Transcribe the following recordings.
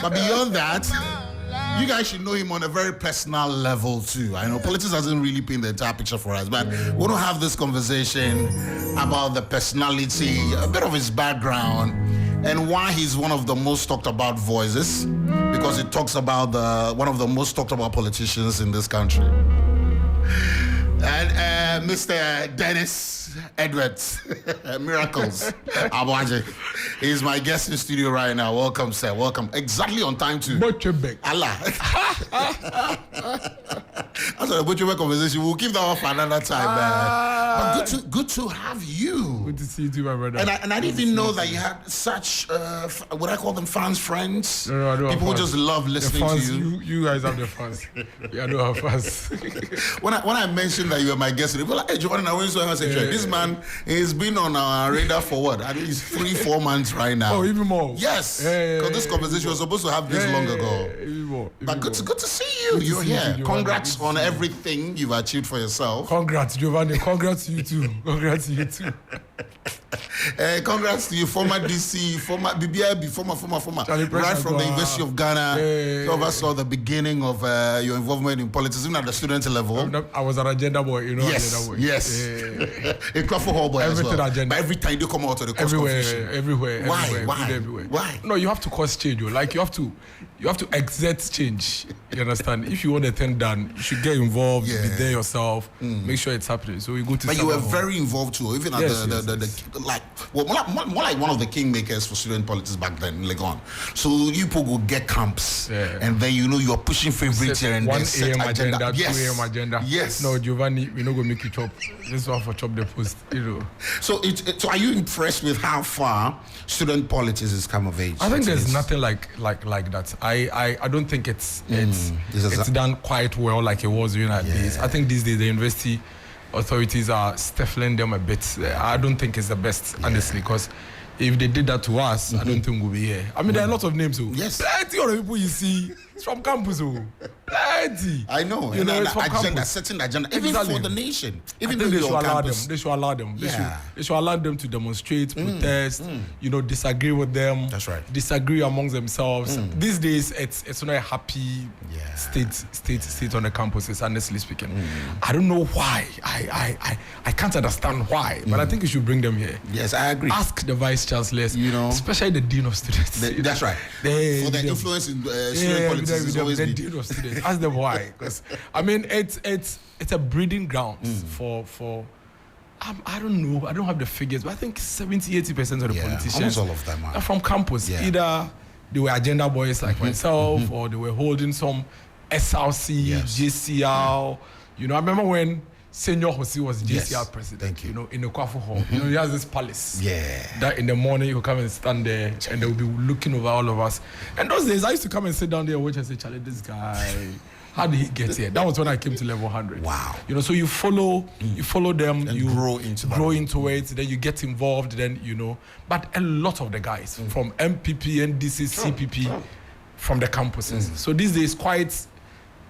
But beyond that, you guys should know him on a very personal level too. I know politics hasn't really painted the entire picture for us, but we want to have this conversation about the personality, a bit of his background, and why he's one of the most talked about voices, because it talks about one of the most talked about politicians in this country. And Mr. Dennis Edwards, Miracles Aboagye, is my guest in studio right now. Welcome, sir. Welcome. Exactly on time too. Allah. That's a Butcherbeck conversation. We'll keep that one for another time, man. But good to have you. Good to see you too, my brother. And I didn't even know that you had such, what I call them, fans, friends. No, I don't People who have just love listening fans, to you. You guys have the fans. Yeah, I don't have fans. When I mentioned that you were my guest, people were like, hey, Giovani, I went to say, this man has been on our radar for what? I think it's 3-4 months right now. Oh, even more. Yes, because this conversation was supposed to have this long ago. Even more. But good to see you. You're here. Congrats on everything you've achieved for yourself. Congrats, Giovani. Congrats to you too. Congrats to you too. Congrats to you, former DC, former BBIB, former. Right from the University of Ghana. You oversaw the beginning of your involvement in politics, even at the student level. I was an agenda boy, you know. Yes, agenda boy. yes. A Crawford Hall boy as well. Agenda. But every time you come out to the cause everywhere. Why? No, you have to cause change. Like you have to exert change. You understand? If you want a thing done, you should get involved, be there yourself, make sure it's happening. So you go to. But you were very involved too, even at more like one of the kingmakers for student politics back then in Legon. So you people would get camps, and then you're pushing favorites here and 1 then a.m. agenda, 2 yes. a.m. agenda. Yes. No, Giovani, we're not gonna make you chop. This one for chop the post, So are you impressed with how far student politics has come of age? I think there's nothing like that. I don't think it's done quite well like it was during our days. I think these days the university authorities are stifling them a bit. I don't think it's the best, honestly, because if they did that to us, I don't think we'll be here. I mean, there are a lot of names. Yes. Plenty of people you see. It's from campus. Plenty. I know. You know, it's from agenda, campus. setting agenda, even for the nation. Even though they should allow them. They should allow them. They should allow them to demonstrate, protest, disagree with them. That's right. Disagree amongst themselves. These days, it's not a happy state on the campuses, honestly speaking. I don't know why. I can't understand why, but I think you should bring them here. Yes, I agree. Ask the vice chancellors, especially the dean of students. That's right. For the influence in student politics is always the dean of students. Ask them why, because I mean it's a breeding ground for. I don't know. I don't have the figures, but I think 70-80% of the politicians almost all of them are from campus. Either they were agenda boys like myself, or they were holding some SRC, JCL. I remember when Senior Hosi was JCL president. Thank you. In the Kwafo Hall. He has this palace. Yeah. That in the morning you come and stand there, and they'll be looking over all of us. And those days I used to come and sit down there and watch and say, Charlie, this guy. How did he get here? That was when I came to level 100. Wow. So you follow them, and you grow into it, then you get involved, then But a lot of the guys from MPP, NDC, CPP, from the campuses. So these days quite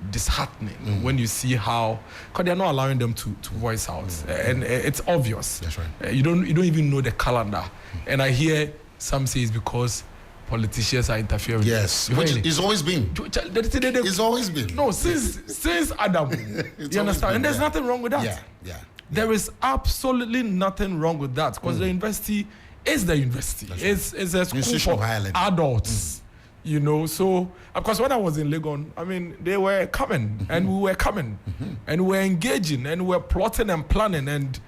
disheartening when you see how, because they're not allowing them to voice out, and it's obvious. That's right. You don't even know the calendar, and I hear some say it's because politicians are interfering. Yes, which it's always been. It's always been. No, since Adam. You understand? And there's nothing wrong with that. Yeah. There is absolutely nothing wrong with that, because the university is the university. Right. It's a school for adults. So of course when I was in Legon, I mean they were coming and we were coming and we were engaging and we were plotting and planning and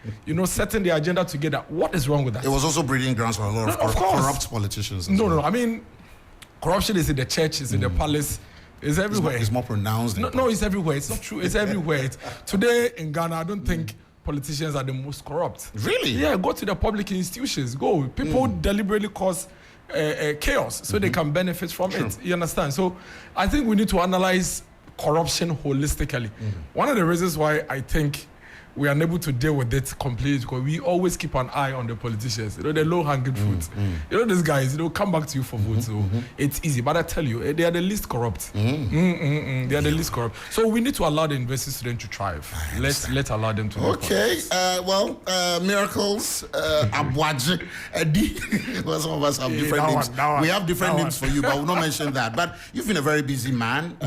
setting the agenda together. What is wrong with that? It was also breeding grounds for a lot of corrupt politicians. No. I mean, corruption is in the church, it's in the palace, it's everywhere. It's more pronounced. No, it's everywhere. It's not true. It's everywhere. Today in Ghana, I don't think politicians are the most corrupt. Really? Yeah, go to the public institutions. Go. People deliberately cause chaos so they can benefit from it. You understand? So I think we need to analyze corruption holistically. One of the reasons why I think we are unable to deal with it completely because we always keep an eye on the politicians. You know, the low-hanging fruits. You know, these guys, come back to you for votes. So it's easy. But I tell you, they are the least corrupt. They are the least corrupt. So we need to allow the investors to thrive. Let's allow them to. Okay. Miracles Aboagye. Well, some of us have different names. We have different names for you, but we'll not mention that. But you've been a very busy man.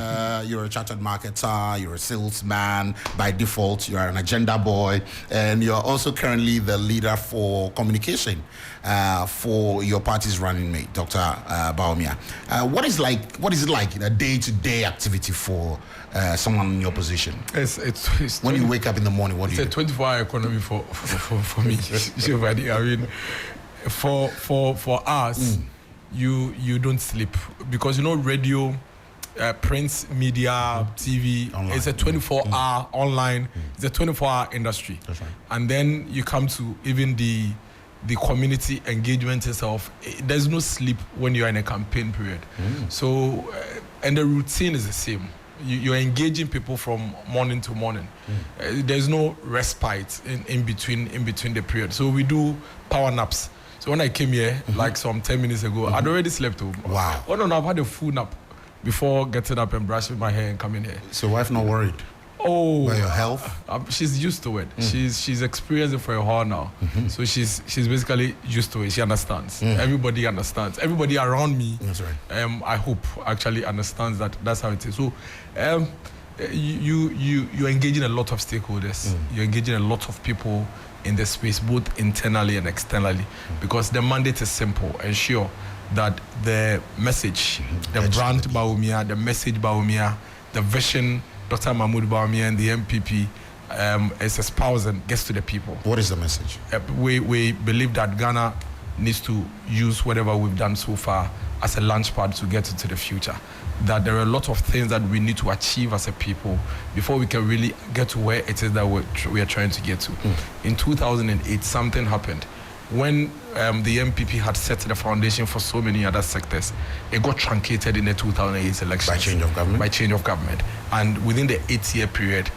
You're a chartered marketer. You're a salesman. By default, you're an agenda boy, and you're also currently the leader for communication for your party's running mate, Dr. Bawumia. What is it like in a day-to-day activity for someone in your position? It's when you wake up in the morning, what do you do? It's a 24-hour economy for me, Giovani. I mean, for us, you don't sleep because radio. Print, media, TV, online. It's a 24-hour online. It's a 24-hour industry. That's right. And then you come to even the community engagement itself. There's no sleep when you're in a campaign period. So, and the routine is the same. You're engaging people from morning to morning. There's no respite in between the period. So we do power naps. So when I came here, like some 10 minutes ago, I'd already slept. Wow. Oh no, I've had a full nap before getting up and brushing my hair and coming here. So wife not worried? Oh, about your health? She's used to it. She's experienced it for a while now. So she's basically used to it. She understands. Everybody understands. Everybody around me, that's right. I hope actually understands that that's how it is. So you're engaging a lot of stakeholders. You're engaging a lot of people in the space, both internally and externally, because the mandate is simple. Ensure that the message, the brand Bawumia, the message Bawumia, the vision Dr. Mahmoud Bawumia and the MPP is espousing gets to the people. What is the message? We believe that Ghana needs to use whatever we've done so far as a launchpad to get into the future. That there are a lot of things that we need to achieve as a people before we can really get to where it is that we are trying to get to. In 2008, something happened. When the MPP had set the foundation for so many other sectors, it got truncated in the 2008 elections. By change of government? By change of government. And within the 8-year period,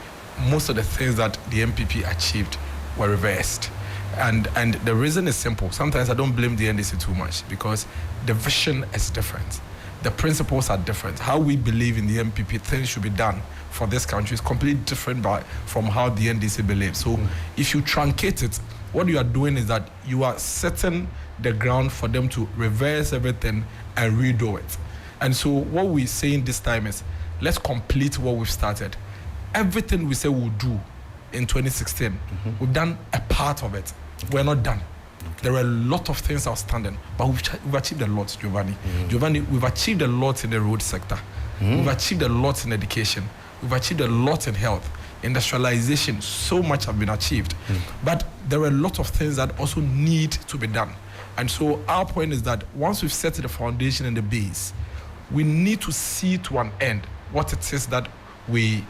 most of the things that the MPP achieved were reversed. And the reason is simple. Sometimes I don't blame the NDC too much because the vision is different. The principles are different. How we believe in the MPP, things should be done for this country is completely different from how the NDC believes. So if you truncate it, what you are doing is that you are setting the ground for them to reverse everything and redo it. And so what we're saying this time is, let's complete what we've started. Everything we say we'll do in 2016, we've done a part of it. We're not done. There are a lot of things outstanding, but we've achieved a lot, Giovani. Giovani, we've achieved a lot in the road sector. We've achieved a lot in education. We've achieved a lot in health. Industrialization, so much have been achieved. But there are a lot of things that also need to be done. And so our point is that once we've set the foundation and the base, we need to see to an end what it is that we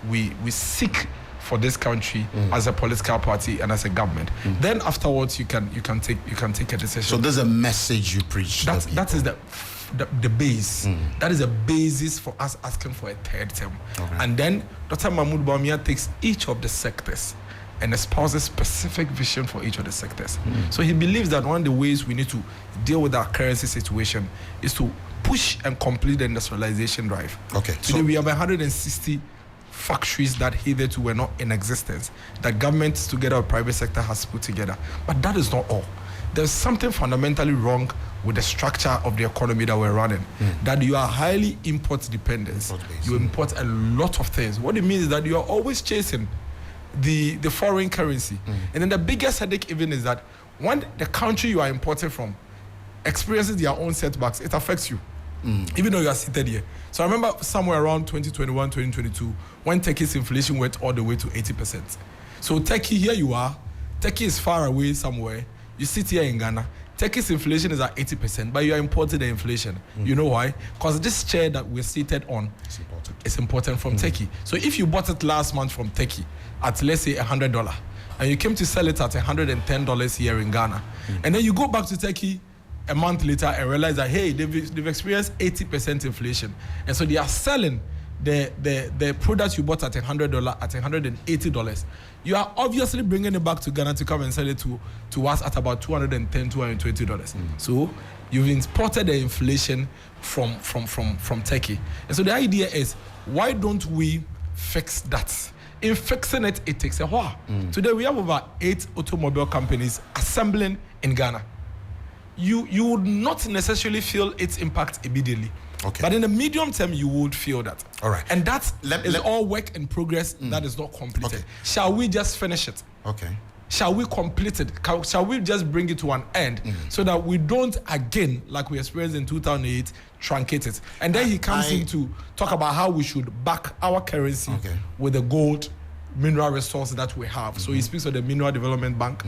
seek for this country as a political party and as a government. Then afterwards you can take a decision. So there's a message you preach. That is the base. That is a basis for us asking for a third term. Okay. And then Dr. Mahmoud Bawumia takes each of the sectors and espouses specific vision for each of the sectors. So he believes that one of the ways we need to deal with our currency situation is to push and complete the industrialization drive. Okay. Today we have 160 factories that hitherto were not in existence, that government together with private sector has put together. But that is not all. There's something fundamentally wrong with the structure of the economy that we're running, that you are highly import dependent. You import a lot of things. What it means is that you are always chasing the foreign currency. And then the biggest headache even is that when the country you are importing from experiences their own setbacks, it affects you. Even though you are seated here. So I remember somewhere around 2021, 2022, when Turkey's inflation went all the way to 80%. So Turkey, here you are. Turkey is far away somewhere. You sit here in Ghana. Turkey's inflation is at 80%, but you are importing the inflation. You know why? Because this chair that we're seated on is important from Turkey. So if you bought it last month from Turkey at, let's say, $100, and you came to sell it at $110 here in Ghana, and then you go back to Turkey a month later and realize that, hey, they've experienced 80% inflation. And so they are selling the product you bought at $100 at $180, you are obviously bringing it back to Ghana to come and sell it to us at about $210, $220. So you've imported the inflation from Turkey. And so the idea is, why don't we fix that? In fixing it, it takes a while. Today we have over 8 automobile companies assembling in Ghana. You would not necessarily feel its impact immediately. Okay. But in the medium term, you would feel that. All right. And that is all work in progress that is not completed. Okay. Shall we just finish it? Okay. Shall we complete it? Shall we just bring it to an end so that we don't again, like we experienced in 2008, truncate it? And then he comes in to talk about how we should back our currency with the gold mineral resource that we have. So he speaks of the Mineral Development Bank,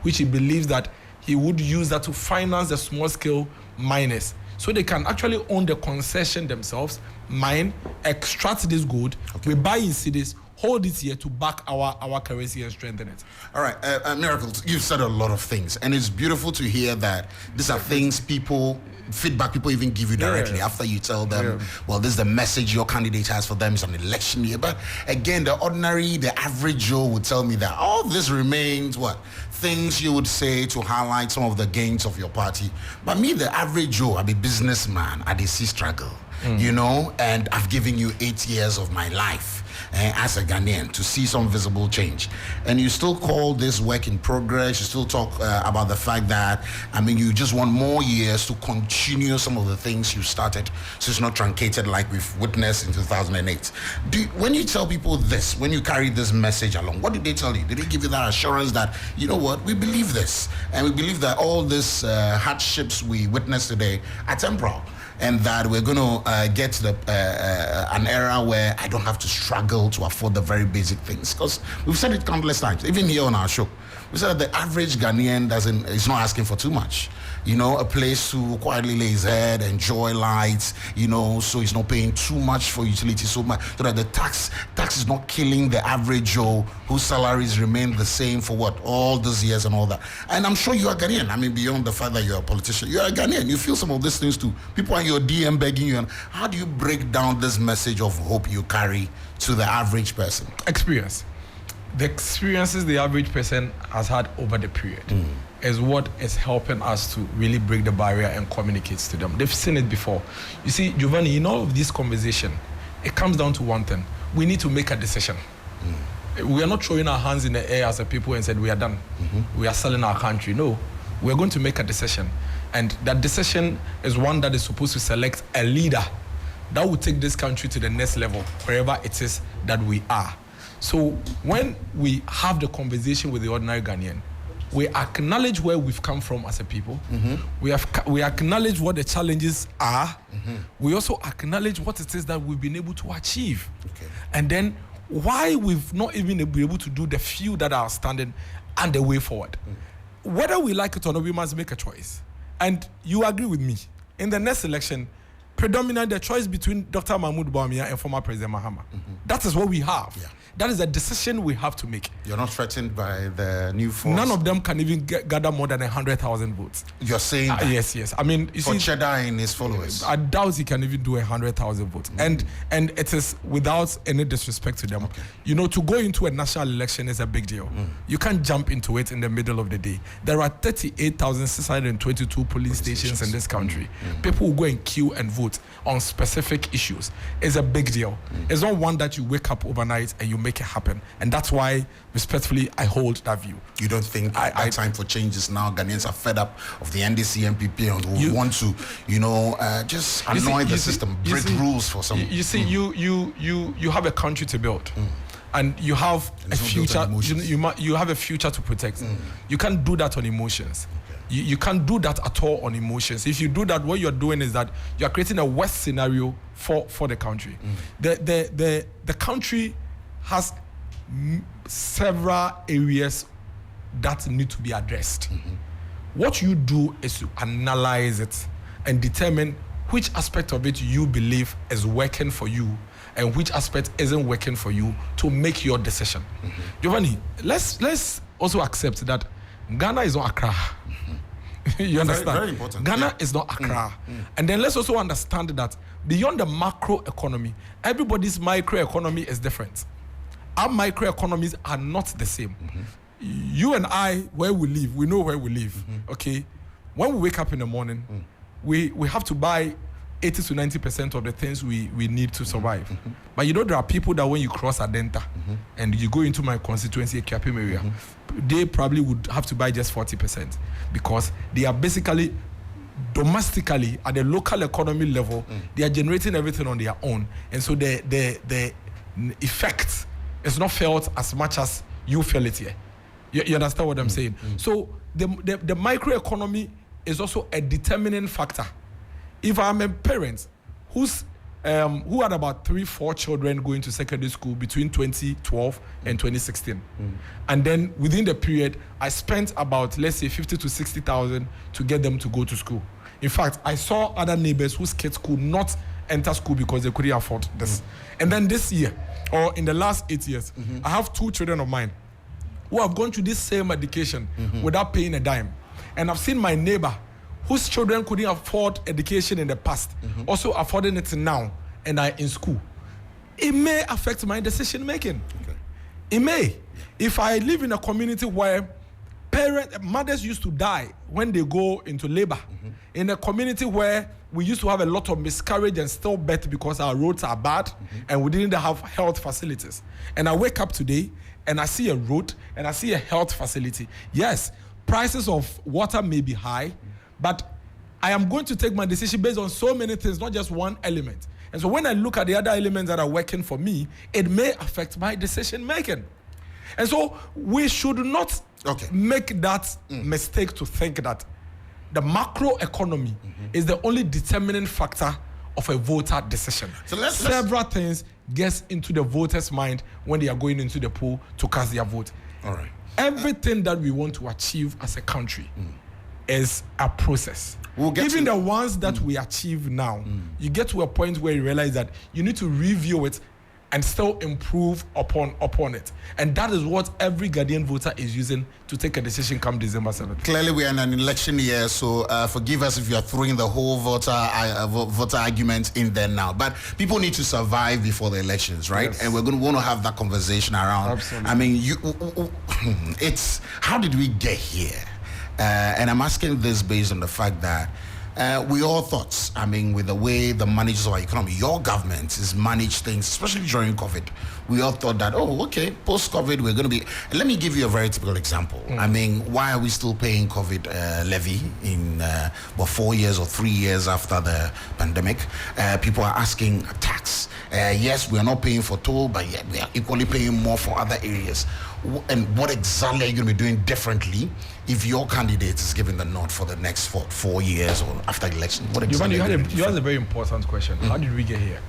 which he believes that he would use that to finance the small-scale miners, so they can actually own the concession themselves, mine, extract this gold, we buy in cities, hold it here to back our currency and strengthen it. All right, Miracles, you've said a lot of things, and it's beautiful to hear that these are things feedback people even give you directly after you tell them, well, this is the message your candidate has for them. It's an election year. But again, the average Joe would tell me that all this remains things you would say to highlight some of the gains of your party. But me, the average Joe, I'm a businessman, I see struggle, you know, and I've given you 8 years of my life as a Ghanaian to see some visible change. And you still call this work in progress. You still talk about the fact that, you just want more years to continue some of the things you started, so it's not truncated like we've witnessed in 2008. When you tell people this, when you carry this message along, what did they tell you? Did they give you that assurance that, you know what, we believe this, and we believe that all these hardships we witness today are temporal, and that we're going to get to an era where I don't have to struggle to afford the very basic things? Because we've said it countless times, even here on our show. We said that the average Ghanaian is not asking for too much. You know, a place to quietly lay his head, enjoy lights, you know, so he's not paying too much for utilities, so that the tax is not killing the average Joe whose salaries remain the same for all those years and all that. And I'm sure you are Ghanaian. Beyond the fact that you're a politician, you're a Ghanaian. You feel some of these things too. People are your DM begging you. And how do you break down this message of hope you carry to the average person? Experience. The experiences the average person has had over the period is what is helping us to really break the barrier and communicate to them. They've seen it before. You see, Giovani, in all of this conversation, it comes down to one thing. We need to make a decision. We are not throwing our hands in the air as a people and said, we are done. We are selling our country. No, we're going to make a decision. And that decision is one that is supposed to select a leader that will take this country to the next level, wherever it is that we are. So when we have the conversation with the ordinary Ghanaian, we acknowledge where we've come from as a people. We acknowledge what the challenges are. We also acknowledge what it is that we've been able to achieve. And then why we've not even been able to do the few that are standing and the way forward. Whether we like it or not, we must make a choice. And you agree with me. In the next election, predominant the choice between Dr. Mahmoud Bawumia and former President Mahama. That is what we have. That is a decision we have to make. You're not threatened by the new force? None of them can even gather more than 100,000 votes. You're saying that? Yes. You for see, Cheddar and his followers? I doubt he can even do 100,000 votes. And it is without any disrespect to them. You know, to go into a national election is a big deal. You can't jump into it in the middle of the day. There are 38,622 police stations in this country. People who go and queue and vote on specific issues. It's a big deal. It's not one that you wake up overnight and you make it happen. And that's why, respectfully, I hold that view. You don't think that time for change is now? Ghanaians are fed up of the NDC, MPP, and who want to, just annoy the system, break rules for some. You see, you have a country to build. And you have a future. You have a future to protect. You can't do that on emotions. You can't do that at all on emotions. If you do that, what you're doing is that you're creating a worst scenario for the country. The country has several areas that need to be addressed. What you do is to analyze it and determine which aspect of it you believe is working for you and which aspect isn't working for you to make your decision. Giovani, let's also accept that Ghana is not Accra. You understand? Very, very important. Ghana is not Accra. And then let's also understand that beyond the macro economy, everybody's microeconomy is different. Our microeconomies are not the same. You and I, where we live, we know where we live. Okay, when we wake up in the morning, we have to buy 80 to 90% of the things we need to survive. But you know, there are people that when you cross Adenta and you go into my constituency, Kiapim area, they probably would have to buy just 40% because they are basically domestically at the local economy level, they are generating everything on their own. And so the effect is not felt as much as you feel it here. You understand what I'm saying? So the microeconomy is also a determining factor. If I'm a parent who had about 3-4 children going to secondary school between 2012 and 2016, and then within the period, I spent about, let's say, 50 to 60,000 to get them to go to school. In fact, I saw other neighbors whose kids could not enter school because they couldn't afford this. And then this year, or in the last 8 years, I have 2 children of mine who have gone through this same education without paying a dime. And I've seen my neighbor whose children couldn't afford education in the past, also affording it now, and are in school. It may affect my decision making. It may. If I live in a community where mothers used to die when they go into labor, in a community where we used to have a lot of miscarriage and stillbirth because our roads are bad and we didn't have health facilities. And I wake up today and I see a road and I see a health facility. Yes, prices of water may be high, but I am going to take my decision based on so many things, not just one element. And so when I look at the other elements that are working for me, it may affect my decision making. And so we should not make that mistake to think that the macro economy is the only determining factor of a voter decision. So several things get into the voter's mind when they are going into the poll to cast their vote. All right. Everything that we want to achieve as a country is a process. Even the ones that we achieve now, you get to a point where you realize that you need to review it and still improve upon it. And that is what every Guardian voter is using to take a decision come December 7th. Clearly, we are in an election year, so forgive us if you are throwing the whole voter argument in there now. But people need to survive before the elections, right? Yes. And we're going to want to have that conversation around. Absolutely. I mean, it's how did we get here? And I'm asking this based on the fact that we all thought, I mean, with the way the managers of our economy, your government has managed things, especially during COVID, we all thought that, oh, okay, post-COVID, we're going to be... Let me give you a very typical example. I mean, why are we still paying COVID levy in, 4 years or 3 years after the pandemic? People are asking tax. Yes, we are not paying for toll, but yet we are equally paying more for other areas. And what exactly are you going to be doing differently if your candidate is given the nod for the next 4 years or after election? What exactly you had a very important question. How did we get here?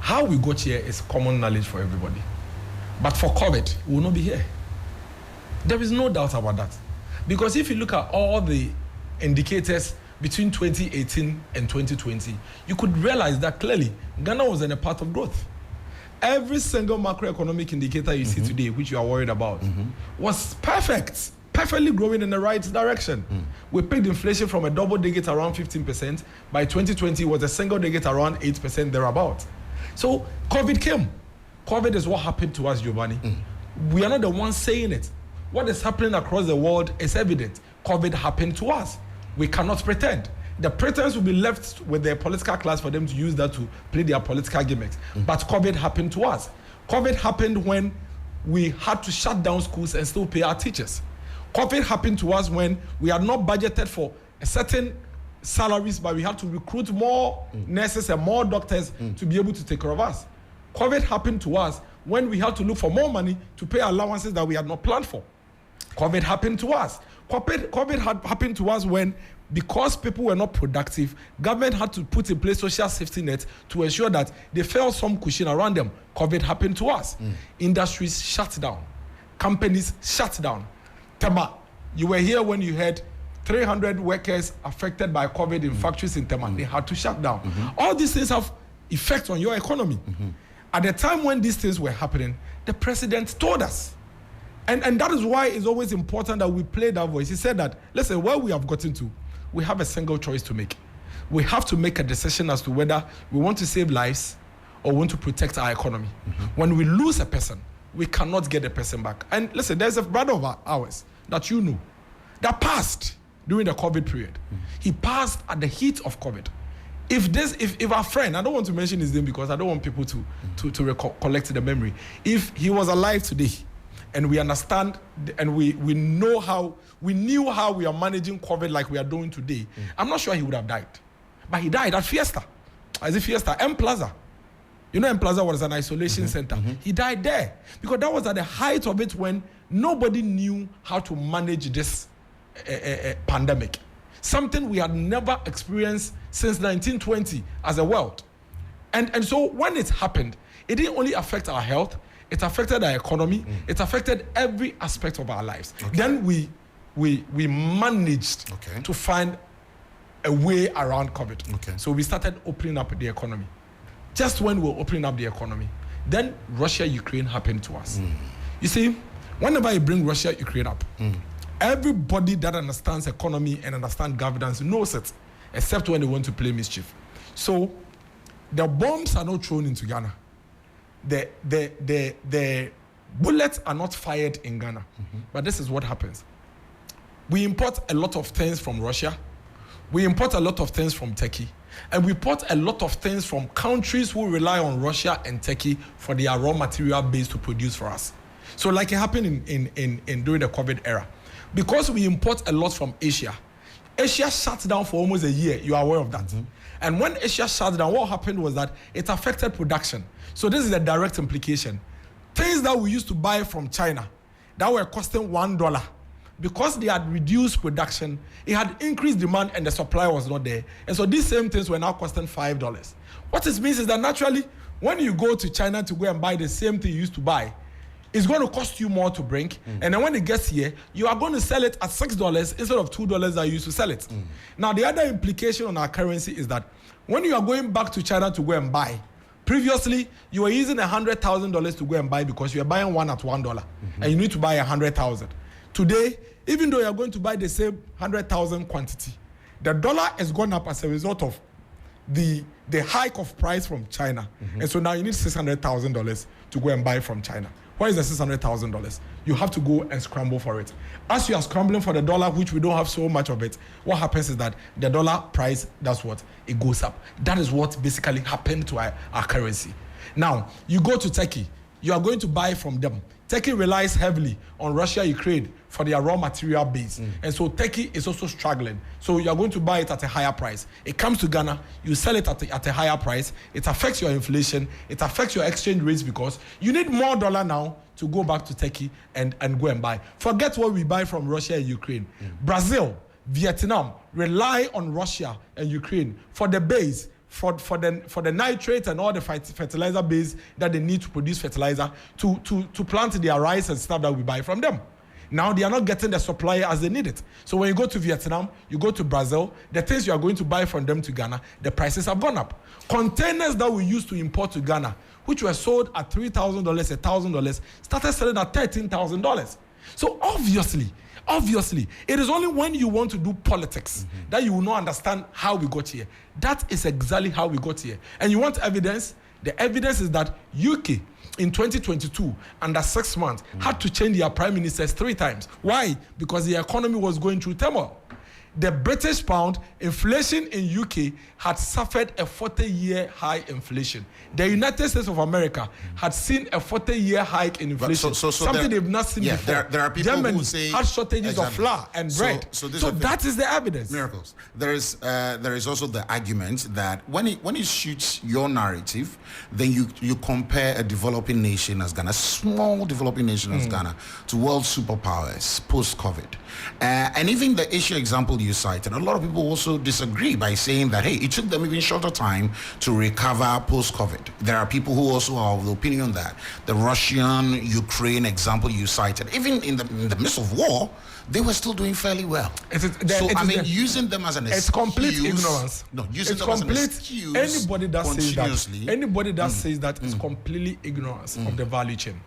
How we got here is common knowledge for everybody. But for COVID, we will not be here. There is no doubt about that. Because if you look at all the indicators between 2018 and 2020, you could realize that clearly Ghana was in a path of growth. Every single macroeconomic indicator you see today, which you are worried about, was perfectly growing in the right direction. We peaked inflation from a double digit around 15%. By 2020, it was a single digit around 8% thereabout. So COVID came. COVID is what happened to us, Giovani. We are not the ones saying it. What is happening across the world is evident. COVID happened to us. We cannot pretend. The pretense will be left with the political class for them to use that to play their political gimmicks. But COVID happened to us. COVID happened when we had to shut down schools and still pay our teachers. COVID happened to us when we had not budgeted for a certain salaries, but we had to recruit more nurses and more doctors to be able to take care of us. COVID happened to us when we had to look for more money to pay allowances that we had not planned for. COVID happened to us. COVID had happened to us when, because people were not productive, government had to put in place social safety nets to ensure that they felt some cushion around them. COVID happened to us. Industries shut down. Companies shut down. Tema, you were here when you had 300 workers affected by COVID in factories in Tema. They had to shut down. All these things have effect on your economy. At the time when these things were happening, the president told us. And that is why it's always important that we play that voice. He said that, listen, where we have gotten to, we have a single choice to make. We have to make a decision as to whether we want to save lives or want to protect our economy. When we lose a person, we cannot get the person back. And listen, there's a brother of ours that you know that passed during the COVID period. He passed at the heat of COVID. If our friend, I don't want to mention his name because I don't want people to recollect the memory. If he was alive today, and we understand and we knew how we are managing COVID like we are doing today, I'm not sure he would have died. But he died at Fiesta. As a Fiesta, M Plaza. You know M Plaza was an isolation center. He died there because that was at the height of it when nobody knew how to manage this pandemic. Something we had never experienced since 1920 as a world. And so when it happened, it didn't only affect our health, it affected our economy, it affected every aspect of our lives. Then we managed to find a way around COVID. So we started opening up the economy. Just when we were opening up the economy, then Russia-Ukraine happened to us. You see, whenever you bring Russia-Ukraine up, everybody that understands economy and understands governance knows it, except when they want to play mischief. So the bombs are not thrown into Ghana. The bullets are not fired in Ghana. But this is what happens. We import a lot of things from Russia. We import a lot of things from Turkey. And we import a lot of things from countries who rely on Russia and Turkey for their raw material base to produce for us. So like it happened in during the COVID era. Because we import a lot from Asia, Asia shut down for almost a year. You are aware of that. And when Asia shut down, what happened was that it affected production. So this is a direct implication. Things that we used to buy from China that were costing $1, because they had reduced production, it had increased demand and the supply was not there. And so these same things were now costing $5. What it means is that naturally, when you go to China to go and buy the same thing you used to buy, it's going to cost you more to bring. And then when it gets here, you are going to sell it at $6 instead of $2 that you used to sell it. Now, the other implication on our currency is that when you are going back to China to go and buy, previously, you were using $100,000 to go and buy because you were buying one at $1 and you need to buy 100,000. Today, even though you are going to buy the same 100,000 quantity, the dollar has gone up as a result of the hike of price from China. And so now you need $600,000 to go and buy from China. Where is the $600,000? You have to go and scramble for it. As you are scrambling for the dollar, which we don't have so much of it, what happens is that the dollar price, that's what, it goes up. That is what basically happened to our currency. Now, you go to Turkey, you are going to buy from them. Turkey relies heavily on Russia, Ukraine for their raw material base. And so Turkey is also struggling. So you are going to buy it at a higher price. It comes to Ghana, you sell it at a higher price. It affects your inflation. It affects your exchange rates because you need more dollar now to go back to Turkey and go and buy. Forget what we buy from Russia and Ukraine. Brazil, Vietnam rely on Russia and Ukraine for the base, for the nitrate and all the fertilizer base that they need to produce fertilizer to plant their rice and stuff that we buy from them. Now they are not getting the supply as they need it. So when you go to Vietnam, you go to Brazil, the things you are going to buy from them to Ghana, the prices have gone up. Containers that we used to import to Ghana, which were sold at $3,000, $1,000, started selling at $13,000. So obviously, it is only when you want to do politics that you will not understand how we got here. That is exactly how we got here. And you want evidence? The evidence is that UK in 2022, under 6 months, had to change their prime ministers 3 times. Why? Because the economy was going through turmoil. The British pound, inflation in UK had suffered a 40-year high inflation. The United States of America had seen a 40-year hike in inflation, something they've not seen before. There are people Germany who say had shortages of flour and bread. So that is the evidence. Miracles. There is also the argument that when it shoots your narrative, then you compare a developing nation as Ghana, a small developing nation as Ghana, to world superpowers post-COVID. And even the Asia example you cited, a lot of people also disagree by saying that, hey, it took them even shorter time to recover post-COVID. There are people who also are of the opinion that the Russian-Ukraine example you cited, even in the midst of war, they were still doing fairly well. Using them as an excuse. It's complete ignorance. No, using them as an excuse. Anybody that says that is completely ignorance of the value chain.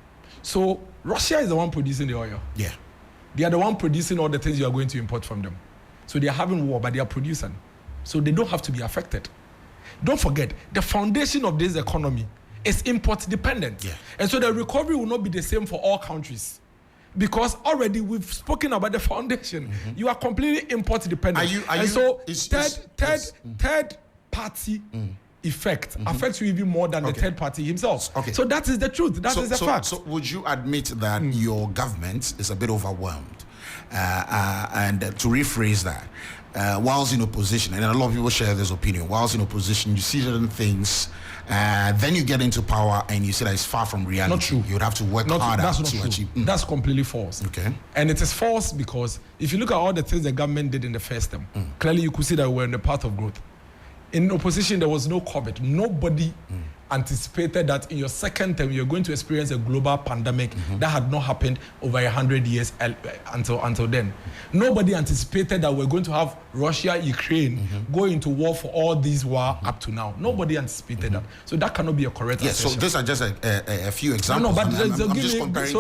So Russia is the one producing the oil. Yeah. They are the one producing all the things you are going to import from them. So they are having war, but they are producing. So they don't have to be affected. Don't forget, the foundation of this economy is import dependent. Yeah. And so the recovery will not be the same for all countries. Because already we've spoken about the foundation. You are completely import dependent. Third party effect affects you even more than the third party himself. Okay. So that is the truth. That is the fact. So would you admit that your government is a bit overwhelmed? And to rephrase that, whilst in opposition, and a lot of people share this opinion, whilst in opposition, you see certain things, then you get into power and you say that it's far from reality. Not true. You would have to work harder to achieve. That's completely false. Okay. And it is false because if you look at all the things the government did in the first term, clearly you could see that we're in the path of growth. In opposition, there was no COVID. Nobody anticipated that in your second term, you're going to experience a global pandemic that had not happened over 100 years until then. Nobody anticipated that we're going to have Russia, Ukraine go into war for all these war up to now. Nobody anticipated that. So that cannot be a correct So assertion. these are just a few examples. No, but I'm just comparing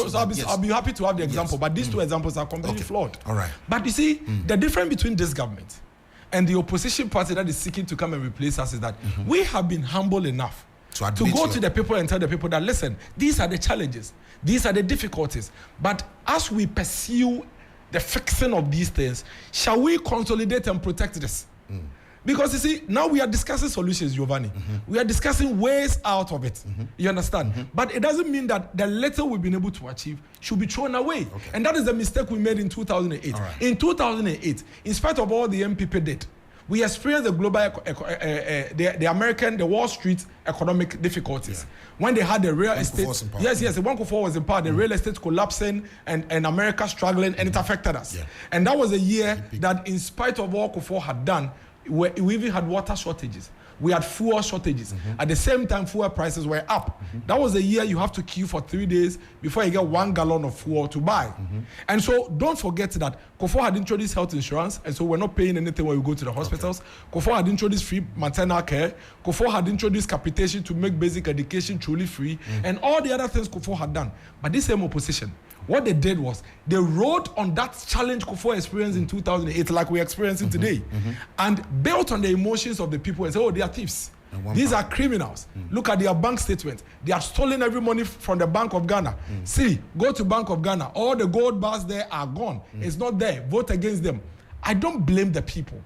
I'll be happy to have the example, but these two examples are completely flawed. All right. But you see, the difference between this government and the opposition party that is seeking to come and replace us is that we have been humble enough to go to the people and tell the people that, listen, these are the challenges, these are the difficulties. But as we pursue the fixing of these things, shall we consolidate and protect this? Because you see, now we are discussing solutions, Giovani. We are discussing ways out of it. You understand? But it doesn't mean that the little we've been able to achieve should be thrown away. And that is the mistake we made in 2008. Right. In 2008, in spite of all the MPP did, we experienced the global, the Wall Street economic difficulties. When they had the real estate, One Kufuor was in power, the real estate collapsing and America struggling, and it affected us. And that was a year that, in spite of all Kufuor had done, we even had water shortages. We had fuel shortages. At the same time, fuel prices were up. That was a year you have to queue for 3 days before you get 1 gallon of fuel to buy. And so don't forget that Kufuor had introduced health insurance, and so we're not paying anything when we go to the hospitals. Kufuor had introduced free maternal care. Kufuor had introduced capitation to make basic education truly free, and all the other things Kufuor had done. But this same opposition, what they did was they rode on that challenge Kufuor experienced in 2008, like we're experiencing today, and built on the emotions of the people and said, oh, they are thieves. These are criminals. Look at their bank statement. They have stolen every money from the Bank of Ghana. See, go to Bank of Ghana. All the gold bars there are gone. It's not there. Vote against them. I don't blame the people.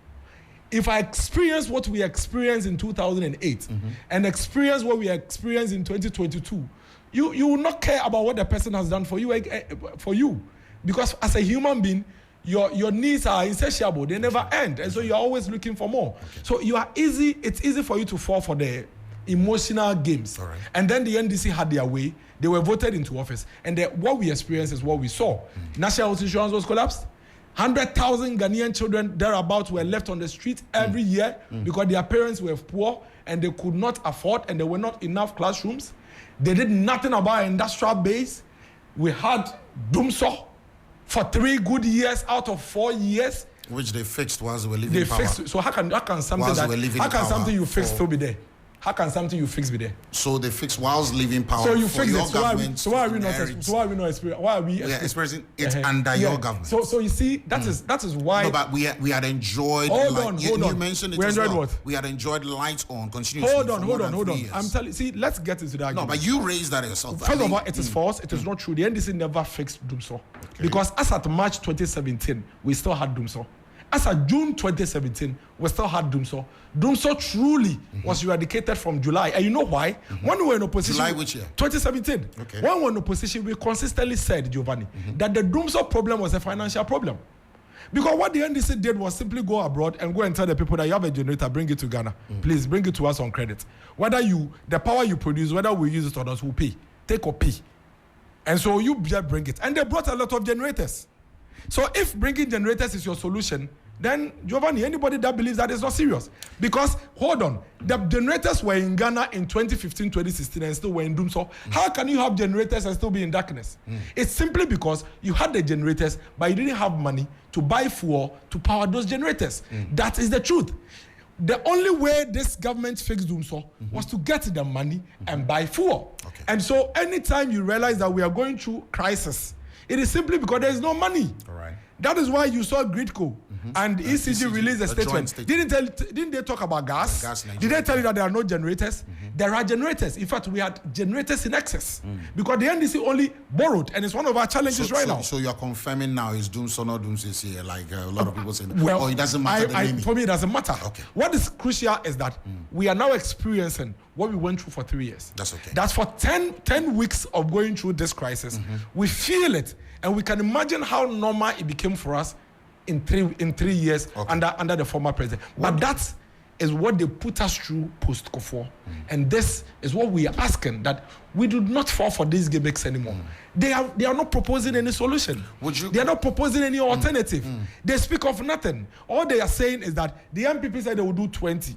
If I experience what we experienced in 2008 and experience what we experienced in 2022, you will not care about what the person has done for you, because as a human being, your needs are insatiable. They never end, and so you're always looking for more. So it's easy for you to fall for the emotional games. And then the NDC had their way. They were voted into office, and what we experienced is what we saw. National health insurance was collapsed. 100,000 Ghanaian children thereabouts were left on the street every year because their parents were poor and they could not afford, and there were not enough classrooms. They did nothing about industrial base. We had Dumso for 3 good years out of 4 years, which they fixed whilst they were leaving power. So how can something you fix still be there? How can something you fix be there? So they fixed whilst leaving power. So you fix it. So why are we not experiencing? Why are we experiencing it under your government? So you see, that is why. No, but we had enjoyed. Hold on. You mentioned it. We enjoyed what? We had enjoyed lights on continuously. Hold on. I'm telling you. See, let's get into that. No, but you raised that yourself. First of all, it is false. It is not true. The NDC never fixed Dumso because as at March 2017, we still had Dumso. As of June 2017, we still had Dumso. Dumso truly was eradicated from July. And you know why? When we were in opposition... July which year? 2017. Okay. When we were in opposition, we consistently said, Giovani, that the Dumso problem was a financial problem. Because what the NDC did was simply go abroad and go and tell the people that you have a generator, bring it to Ghana. Please, bring it to us on credit. Whether the power you produce, whether we use it or not, we'll pay. Take or pay. And so you just bring it. And they brought a lot of generators. So if bringing generators is your solution, then Giovani, anybody that believes that is not serious. Because, hold on, the generators were in Ghana in 2015, 2016 and still were in Dumso. How can you have generators and still be in darkness? It's simply because you had the generators, but you didn't have money to buy fuel to power those generators. That is the truth. The only way this government fixed Dumso was to get the money and buy fuel. And so anytime you realize that we are going through crisis, it is simply because there is no money. That is why you saw Gridco and ECG release a statement. Didn't they talk about gas? Did they tell you that there are no generators? There are generators. In fact, we had generators in excess because the NDC only borrowed, and it's one of our challenges now. So you are confirming now is doomsday or not doomsday here, like a lot of people say. Well, it doesn't matter. For me, it doesn't matter. Okay. What is crucial is that we are now experiencing what we went through for 3 years. That's okay. That's for 10 weeks of going through this crisis. We feel it, and we can imagine how normal it became for us in 3 years under the former president. But that is what they put us through post-Kufuor. And this is what we are asking, that we do not fall for these gimmicks anymore. They are not proposing any solution. They are not proposing any alternative. They speak of nothing. All they are saying is that the MPP said they will do 20.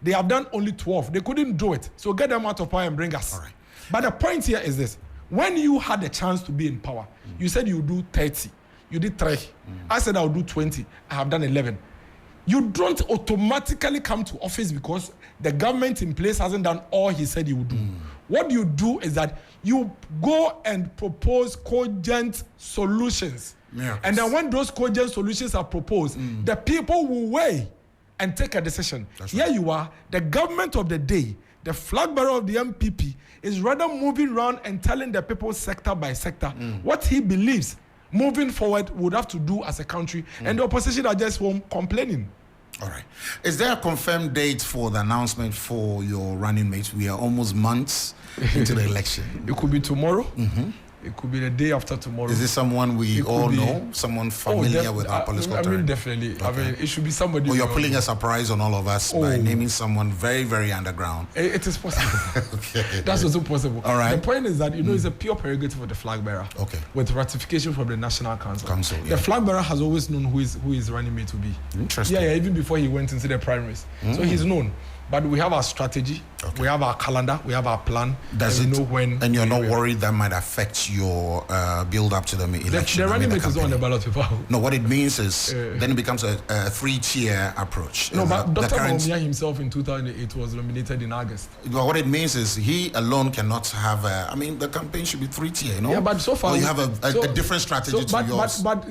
They have done only 12. They couldn't do it. So get them out of power and bring us. All right. But the point here is this. When you had the chance to be in power, you said you would do 30. You did 3. I said I would do 20. I have done 11. You don't automatically come to office because the government in place hasn't done all he said he would do. What you do is that you go and propose cogent solutions. Miracles. And then when those cogent solutions are proposed, the people will weigh and take a decision. Here you are, the government of the day, the flag bearer of the MPP, is rather moving around and telling the people sector by sector what he believes moving forward would have to do as a country, and the opposition are just home complaining. All right. Is there a confirmed date for the announcement for your running mates? We are almost months into the election. It could be tomorrow. It could be the day after tomorrow. Is this someone we all know? Someone familiar with our political terrain? I mean, definitely. Okay. I mean, it should be somebody. Well, you're pulling a surprise on all of us by naming someone very, very underground. It is possible. Okay. That's also possible. All right. The point is that, it's a pure prerogative of the flag bearer. Okay. With ratification from the National Council. Yeah. The flag bearer has always known who his running mate to be. Interesting. Yeah, even before he went into the primaries. So he's known. But we have our strategy, we have our calendar, we have our plan. Know when. And you're not worried that might affect your build up to the election? The running mate is on the ballot paper. No, what it means is then it becomes a 3-tier approach. No, but Dr. Bawumia himself in 2008 was nominated in August. Well, what it means is he alone cannot have the campaign should be 3-tier, Yeah, but so far... Or you have a different strategy to yours. But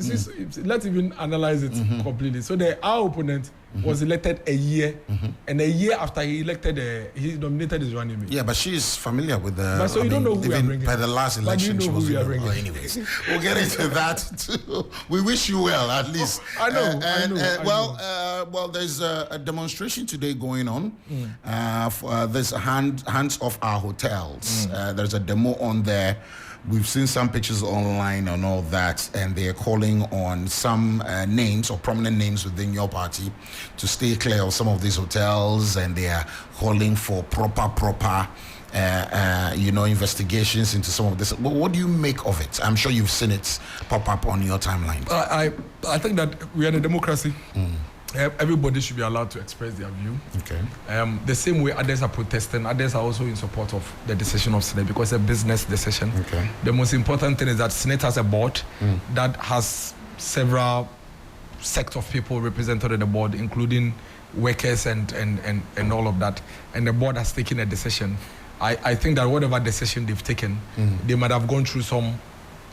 let's even analyze it completely. So our opponent was elected a year, and a year after he elected, he nominated his running mate. Yeah, but she is familiar with the. But so you don't know who we are bringing. By the last election, she was. Anyways, we'll get into that too. We wish you well, at least. I know. Well, there's a demonstration today going on for this hands off our hotels. There's a demo on there. We've seen some pictures online and all that, and they're calling on some names or prominent names within your party to stay clear of some of these hotels, and they are calling for proper investigations into some of this. What do you make of it? I'm sure you've seen it pop up on your timeline. I think that we are in a democracy. Everybody should be allowed to express their view. Okay. The same way others are protesting, others are also in support of the decision of Snit because it's a business decision. Okay. The most important thing is that Snit has a board that has several sects of people represented on the board, including workers and all of that. And the board has taken a decision. I think that whatever decision they've taken, they might have gone through some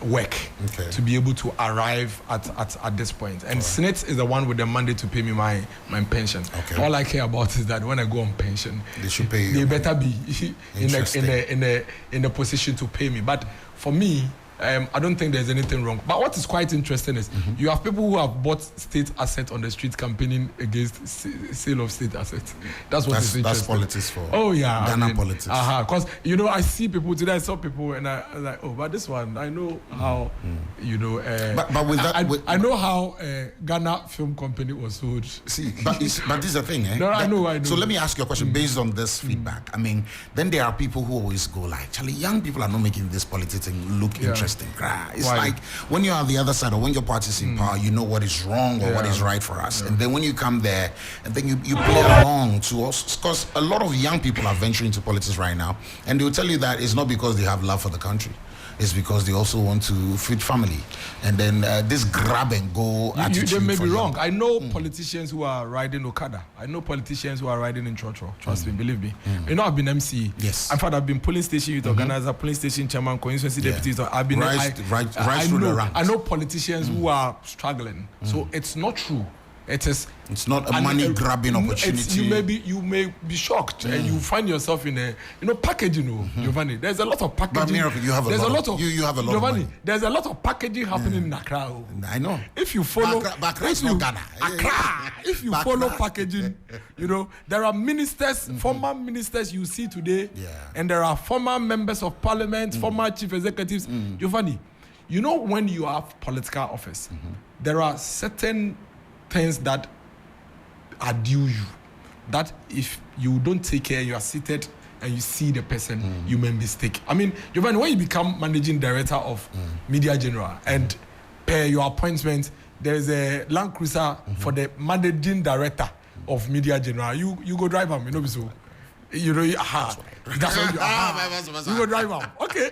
work to be able to arrive at this point. And Snit is the one with the mandate to pay me my pension. Okay. All I care about is that when I go on pension, they should pay you. They better be in the position to pay me. But for me, I don't think there's anything wrong. But what is quite interesting is you have people who have bought state assets on the street campaigning against sale of state assets. That's what is interesting. That's politics for Ghana politics. Because, I see people today, I saw people and I was like, but this one, I know how, But with that... I know how Ghana Film Company was sold. See, but this is the thing, No, I know. So let me ask you a question based on this feedback. I mean, then there are people who always go like, Charlie, young people are not making this politics thing look interesting. It's like when you're on the other side or when your party's in power, you know what is wrong or what is right for us. And then when you come there and then you play along to us, because a lot of young people are venturing into politics right now, and they will tell you that it's not because they have love for the country. is because they also want to feed family. And then this grab and go attitude. They may be wrong. I know politicians who are riding Okada. I know politicians who are riding in Trotro. Trust me, believe me. You know, I've been MC. Yes. In fact, I've been polling station youth organizer, polling station chairman, constituency deputies. I've been. I know politicians who are struggling. So it's not true. It's not a money grabbing opportunity. You may be shocked and you find yourself in a packaging. Giovani, there's a lot of packaging. But Miracle, you have a lot of Giovani, of money. There's a lot of packaging happening in Accra. I know. If you follow Accra is not Ghana. Accra, if you follow packaging, there are ministers, former ministers you see today, and there are former members of parliament, former chief executives. Giovani, when you have political office, there are certain things that are due you, that if you don't take care, you are seated and you see the person, you may mistake. I mean, Giovani, when you become managing director of Media General and per your appointment, there's a Land Cruiser for the managing director of Media General. You go drive him, so that's what you go drive him. Okay.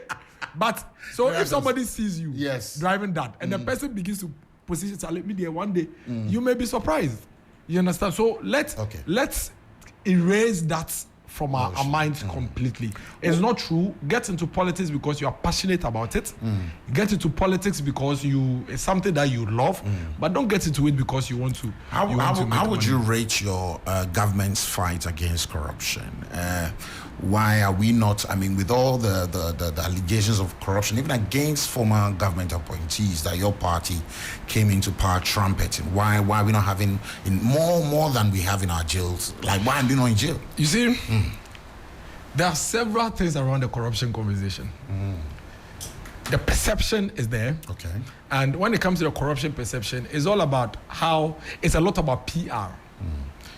But so if somebody sees you driving that and the person begins to position media one day, you may be surprised. You understand? So let's erase that from our minds completely. It's not true. Get into politics because you are passionate about it. Get into politics because it's something that you love, but don't get into it because you want to. How would you rate your government's fight against corruption? Why are we not? I mean, with all the allegations of corruption, even against former government appointees that your party came into power trumpeting, why are we not having more than we have in our jails? Like, why are we not in jail? You see, there are several things around the corruption conversation. The perception is there. Okay. And when it comes to the corruption perception, it's all about it's a lot about PR.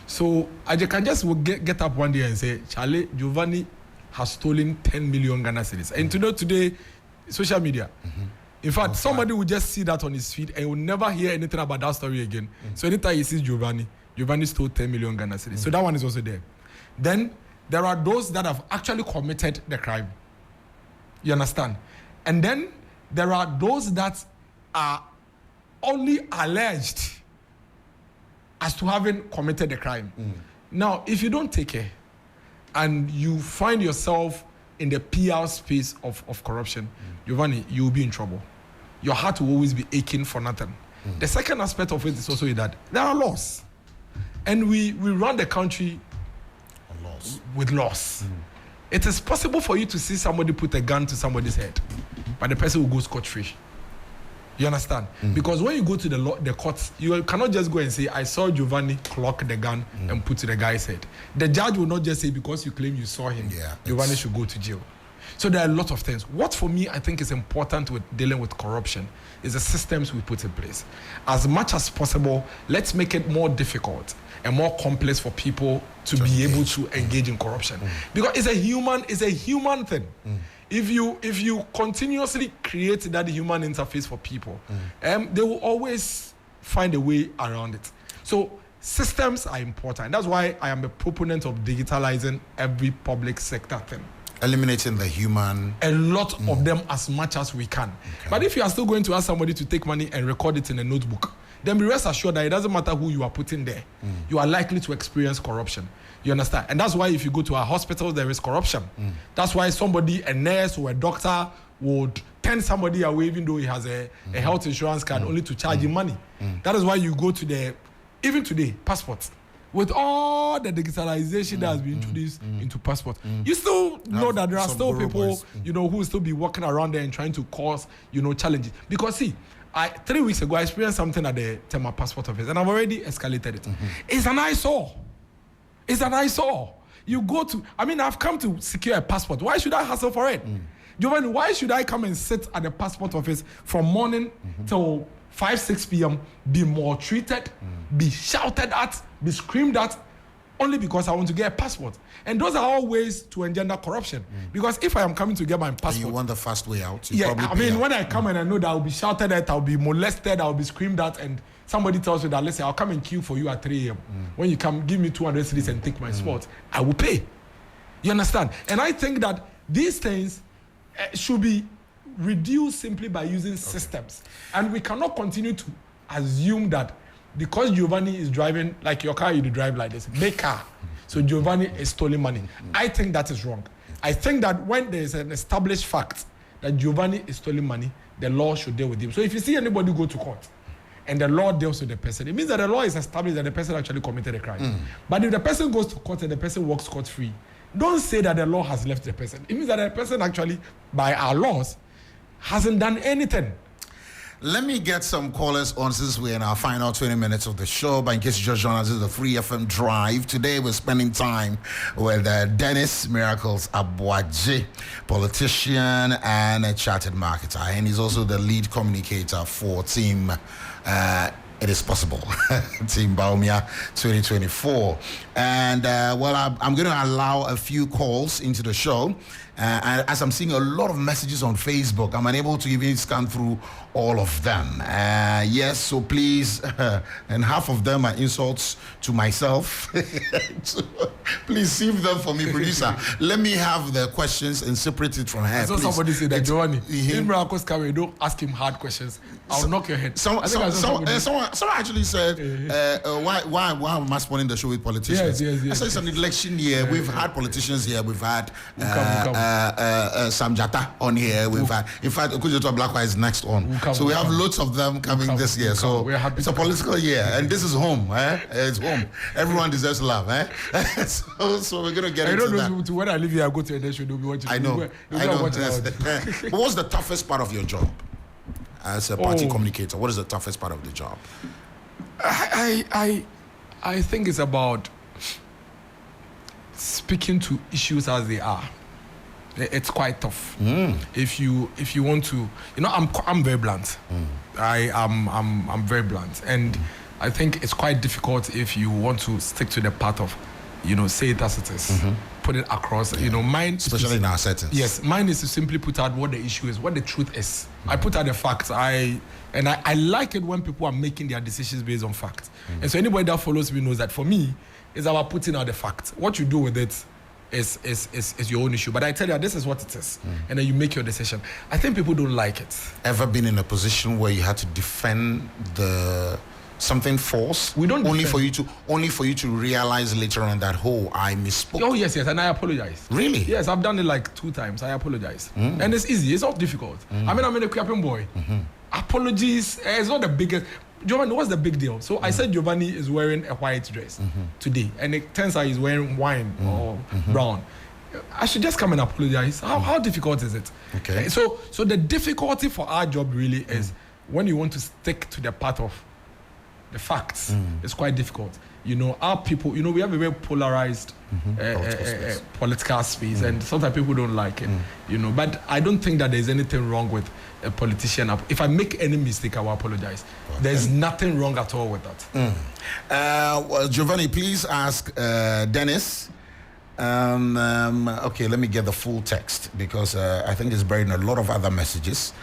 So I can just get up one day and say, Charlie, Giovani has stolen 10 million Ghana cedis. And today, social media. In fact, somebody will just see that on his feed and will never hear anything about that story again. So anytime he sees Giovani stole 10 million Ghana cedis. So that one is also there. Then there are those that have actually committed the crime. You understand? And then there are those that are only alleged as to having committed the crime. Now, if you don't take care and you find yourself in the PR space of corruption, Giovani, you will be in trouble. Your heart will always be aching for nothing. The second aspect of it is also that there are laws. And we run the country with laws. It is possible for you to see somebody put a gun to somebody's head, but the person will go scot-free. You understand? Because when you go to the courts, you cannot just go and say, I saw Giovani clock the gun and put to the guy's head. The judge will not just say, because you claim you saw him, Giovani should go to jail. So there are a lot of things. What for me I think is important with dealing with corruption is the systems we put in place. As much as possible, let's make it more difficult and more complex for people to be able to engage in corruption. Because it's a human thing. If you continuously create that human interface for people, they will always find a way around it. So systems are important. That's why I am a proponent of digitalizing every public sector thing. Eliminating the human. A lot of them as much as we can. Okay. But if you are still going to ask somebody to take money and record it in a notebook, then be rest assured that it doesn't matter who you are putting there. You are likely to experience corruption. You understand? And that's why if you go to our hospitals, there is corruption. That's why a nurse or a doctor would turn somebody away even though he has a health insurance card only to charge him money. That is why you go to even today, passports. With all the digitalization that has been introduced into passport, you still know that there are still people, who will still be walking around there and trying to cause, challenges. Because see, 3 weeks ago, I experienced something at the Tema passport office, and I've already escalated it. It's an eyesore. You go to, I've come to secure a passport. Why should I hassle for it? Giovani, why should I come and sit at the passport office from morning till 5-6 p.m., be maltreated, be shouted at, be screamed at, only because I want to get a passport? And those are all ways to engender corruption. Because if I am coming to get my passport... And you want the fast way out? When I come and I know that I'll be shouted at, I'll be molested, I'll be screamed at, and somebody tells you that, let's say, I'll come and queue for you at 3 a.m. When you come, give me 200 cedis and take my spot, I will pay. You understand? And I think that these things should be reduce simply by using systems. And we cannot continue to assume that because Giovani is driving like your car, you drive like this, make car. So Giovani is stealing money. I think that is wrong. I think that when there is an established fact that Giovani is stealing money, the law should deal with him. So if you see anybody go to court and the law deals with the person, it means that the law is established that the person actually committed a crime. But if the person goes to court and the person walks scot-free, don't say that the law has left the person. It means that the person actually, by our laws, hasn't done anything. Let me get some callers on since we're in our final 20 minutes of the show. But in case you just joined us, this is the Free FM Drive. Today we're spending time with Dennis Miracles Aboagye, politician and a chartered marketer. And he's also the lead communicator for Team It Is Possible, Team Bawumia 2024. And, I'm going to allow a few calls into the show. And as I'm seeing a lot of messages on Facebook, I'm unable to even scan through all of them. Yes, so please, and half of them are insults to myself. So please save them for me, producer. Let me have the questions and separate it from her. So somebody said that, Giovani, in Miracles Aboagye, don't ask him hard questions. I'll knock your head. Someone actually said, why am I spawning the show with politicians? Yes. I said it's an election year. We've had politicians here. We've had Sam Jata on here. We've had, in fact, Okujoto Blackwa is next on. So we have loads of them coming this year. So it's a political year, and this is home. It's home. Everyone deserves love. So we're gonna get into that. I don't know when I leave here, I go to a nation. They'll be watching. I know. But what's the toughest part of your job as a party communicator? What is the toughest part of the job? I think it's about speaking to issues as they are. It's quite tough. If you want to, I'm very blunt. I'm very blunt, and I think it's quite difficult if you want to stick to the path of, say it as it is, put it across. Mine, especially in our settings. Yes, mine is to simply put out what the issue is, what the truth is. I put out the facts. I like it when people are making their decisions based on facts. And so anybody that follows me knows that for me, it's about putting out the facts. What you do with it is your own issue. But I tell you, this is what it is. And then you make your decision. I think people don't like it. Ever been in a position where you had to defend something false? We don't only for you to realize later on that, I misspoke. Oh yes, and I apologize. Really? Yes, I've done it like 2 times. I apologize. And it's easy. It's not difficult. I'm in a Krappen boy. Apologies. It's not the biggest. Giovani, what's the big deal? So I said Giovani is wearing a white dress today, and it turns out he's wearing wine or brown. I should just come and apologize. How difficult is it? Okay. So the difficulty for our job really is when you want to stick to the path of the facts. It's quite difficult. Our people, we have a very polarized political space, and sometimes people don't like it. But I don't think that there's anything wrong with a politician. If I make any mistake, I will apologize. Okay. There's nothing wrong at all with that. Well, Giovani, please ask Dennis. Okay, let me get the full text because I think it's buried in a lot of other messages.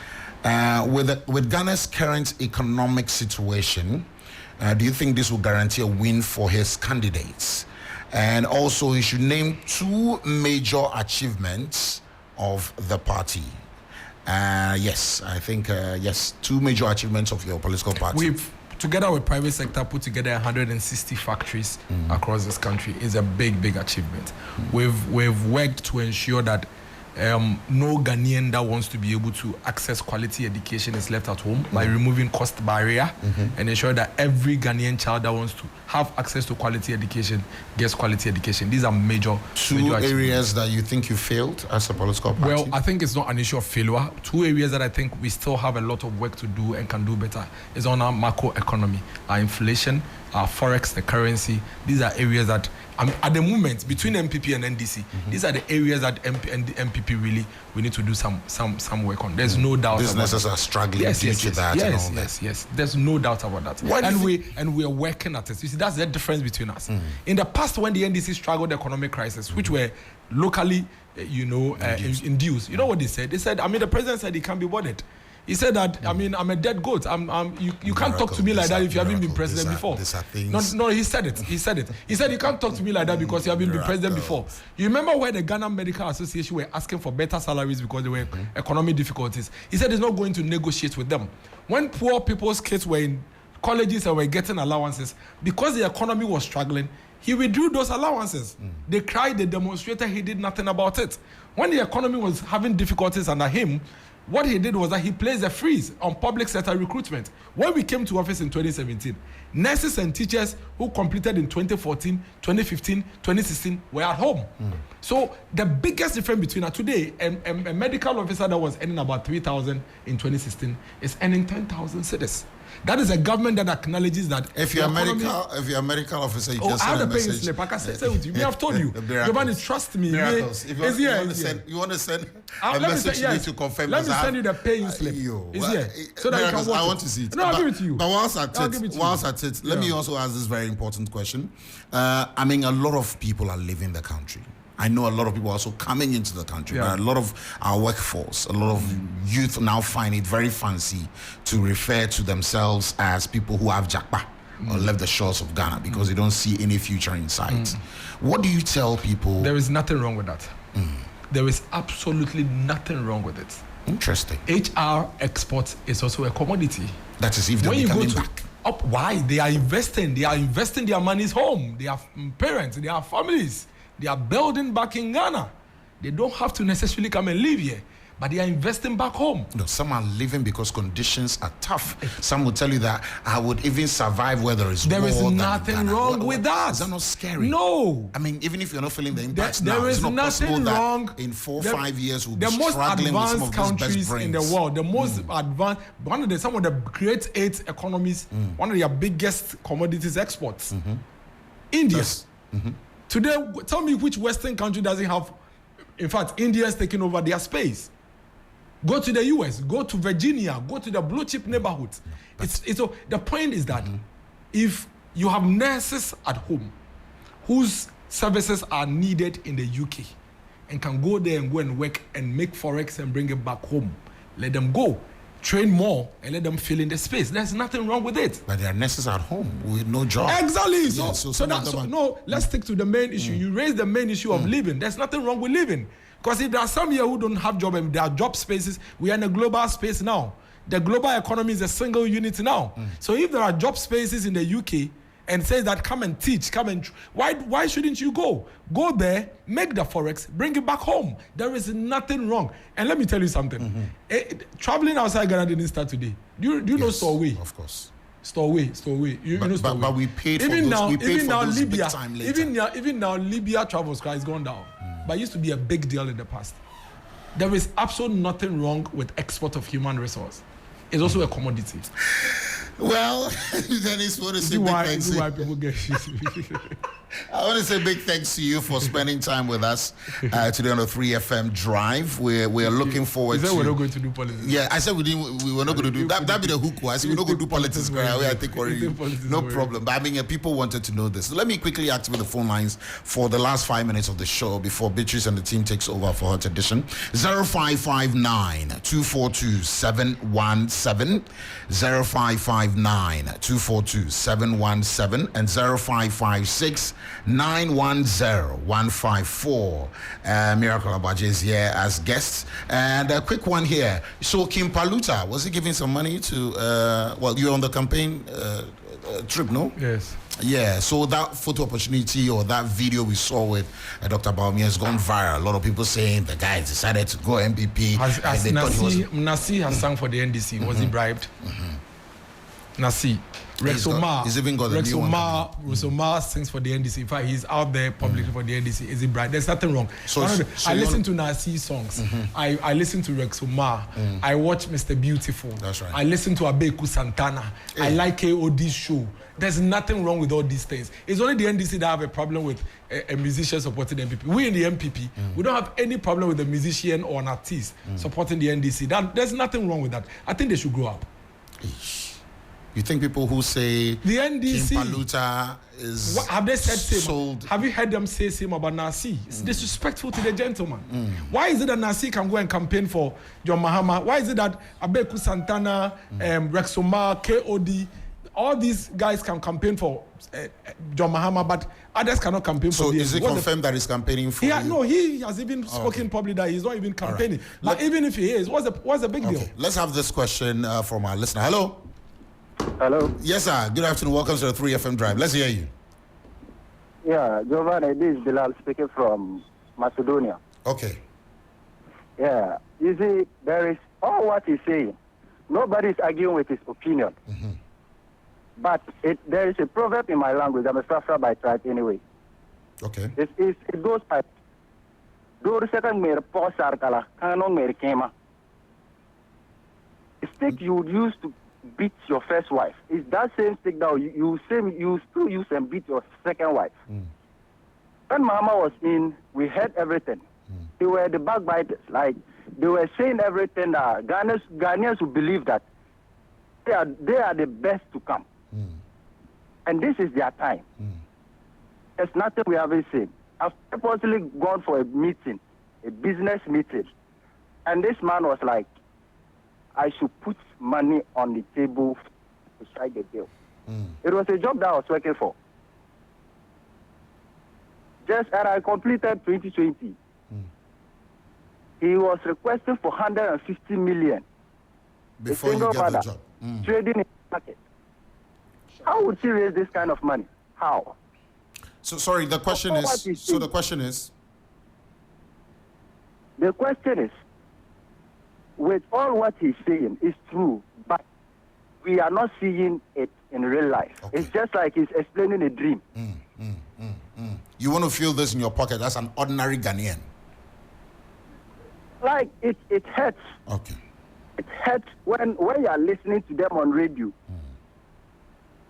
With Ghana's current economic situation, do you think this will guarantee a win for his candidates? And also, he should name 2 major achievements of the party. Yes, I think, 2 major achievements of your political party. We've, together with private sector, put together 160 factories across this country. Is a big achievement. We've worked to ensure that no Ghanaian that wants to be able to access quality education is left at home by removing cost barrier and ensure that every Ghanaian child that wants to have access to quality education gets quality education. These are major 2 areas that you think you failed as a political party? Well, I think it's not an issue of failure. 2 areas that I think we still have a lot of work to do and can do better is on our macro economy, our inflation, our forex, the currency. These are areas that at the moment between MPP and NDC, these are the areas that MPP really we need to do some work on. There's no doubt. Businesses are struggling due to that. Yes. There's no doubt about that. We are working at it. You see, that's the difference between us. In the past, when the NDC struggled the economic crisis, which were locally induced. You know what they said? They said, the president said he can't be bothered. He said that, I'm a dead goat. You can't talk to me like that if you haven't been president before. No, he said it. He said you can't talk to me like that because you haven't been president before. You remember where the Ghana Medical Association were asking for better salaries because there were economic difficulties? He said he's not going to negotiate with them. When poor people's kids were in colleges and were getting allowances, because the economy was struggling, he withdrew those allowances. They cried, they demonstrated, he did nothing about it. When the economy was having difficulties under him, what he did was that he placed a freeze on public sector recruitment. When we came to office in 2017, nurses and teachers who completed in 2014, 2015, 2016 were at home. So the biggest difference between today, a medical officer that was earning about 3,000 in 2016 is earning 10,000 cedis. That is a government that acknowledges that. If you're a medical officer, you just send a message. Slip. I can say with you. Me, I've told you. Giovani, trust me. Miracles. If you want to send a message to me to confirm. Let me send you the paying slip. It's here. So that you can watch I want to see it. No, I'll give it to you. But whilst at it, let me also ask this very important question. A lot of people are leaving the country. I know a lot of people are also coming into the country, but a lot of our workforce, a lot of youth now find it very fancy to refer to themselves as people who have jackpot or left the shores of Ghana because they don't see any future in sight. What do you tell people? There is nothing wrong with that. There is absolutely nothing wrong with it. Interesting. HR export is also a commodity. That is if they're coming back. Why? They are investing. They are investing their monies home. They have parents. They have families. They are building back in Ghana. They don't have to necessarily come and live here, but they are investing back home. No, some are living because conditions are tough. Some will tell you that I would even survive where there is war. There is nothing wrong with that. Is that not scary? No. Even if you're not feeling the impacts now, there is it's not nothing wrong. In 4 or 5 years, we'll be the most struggling with some of countries these best brains in the world, the most advanced, some of the great 8 economies, one of their biggest commodities exports. India. Today, tell me which Western country doesn't have, in fact, India is taking over their space. Go to the US, go to Virginia, go to the blue chip neighborhoods. The point is that if you have nurses at home whose services are needed in the UK and can go there and go and work and make forex and bring it back home, let them go. Train more and let them fill in the space. There's nothing wrong with it. But there are nurses at home with no job. Exactly. Let's stick to the main issue. You raise the main issue of living. There's nothing wrong with living. Because if there are some here who don't have job and there are job spaces, we are in a global space now. The global economy is a single unit now. So if there are job spaces in the UK and says that come and teach, why shouldn't you go? Go there, make the forex, bring it back home. There is nothing wrong. And let me tell you something. Traveling outside Ghana didn't start today. Do you know Storeway? Of course. Storeway. You know Storeway. But we paid for those. We paid for those big time later. Even now, Libya travels has gone down. But it used to be a big deal in the past. There is absolutely nothing wrong with export of human resource. It's also a commodity. Well, Dennis, want to say big thanks. I want to say big thanks to you for spending time with us today on the 3FM Drive. We're looking forward to. We're not going to do politics. Yeah, I said we were not going to do that. That'd be the hook. I said we're not going to do politics. I think no problem. But people wanted to know this. So let me quickly activate the phone lines for the last 5 minutes of the show before Beatrice and the team takes over for her edition. 0559 242 717 0559 242 717 and 0556 910 154. Miracles Aboagye is here as guests. And a quick one here. So Kim Paluta, was he giving some money to, you're on the campaign trip, no? Yes. Yeah, so that photo opportunity or that video we saw with Dr. Bawumia has gone viral. A lot of people saying the guy decided to go MPP. Nasi has sung for the NDC. Was he bribed? Nasi. Rex Omar sings for the NDC. In fact, he's out there publicly for the NDC. Is he bright? There's nothing wrong. I listen to Nasi songs. I listen to Rex Omar. I watch Mr. Beautiful. That's right. I listen to Abeku Santana. I like KOD's show. There's nothing wrong with all these things. It's only the NDC that have a problem with a musician supporting the MPP. We in the MPP, we don't have any problem with a musician or an artist supporting the NDC. There's nothing wrong with that. I think they should grow up. You think people who say the NDC Kimpaluta is what have they said same? sold? Have you heard them say same about Nasi? It's disrespectful to the gentleman. Why is it that Nasi can go and campaign for John Mahama? Why is it that Abeku Santana, Rexoma, KOD, all these guys can campaign for John Mahama, but others cannot campaign for So him? is it confirmed that he's campaigning for you? No, he has even spoken publicly that he's not even campaigning. Like, even if he is, what's the big deal? Let's have this question from our listener. Hello? Hello. Yes, sir. Good afternoon. Welcome to the 3FM Drive. Let's hear you. Yeah, Giovani, this is Bilal speaking from Macedonia. Okay. Yeah, you see, there is all what he's saying. Nobody is arguing with his opinion. But there is a proverb in my language. I'm a Safra by tribe anyway. Okay. It goes by the second mere posar kala kanong mere kema. The stick you would use to beat your first wife is that same stick that you still use and beat your second wife. When Mama was in, we heard everything. They were the backbiters. Like, they were saying everything that Ghanaians who believe that they are the best to come. And this is their time. There's nothing we haven't seen. I've purposely gone for a meeting, a business meeting, and this man was like, I should put money on the table to strike the deal. It was a job that I was working for. And I completed 2020. He was requesting for 150 million. Before you get the job. Trading in the market. How would he raise this kind of money? How? So sorry, the question is. So the question is. The question is, with all what he's saying is true, but we are not seeing it in real life. Okay. It's just like he's explaining a dream. You want to feel this in your pocket as an ordinary Ghanaian. Like it hurts. Okay. It hurts when you are listening to them on radio.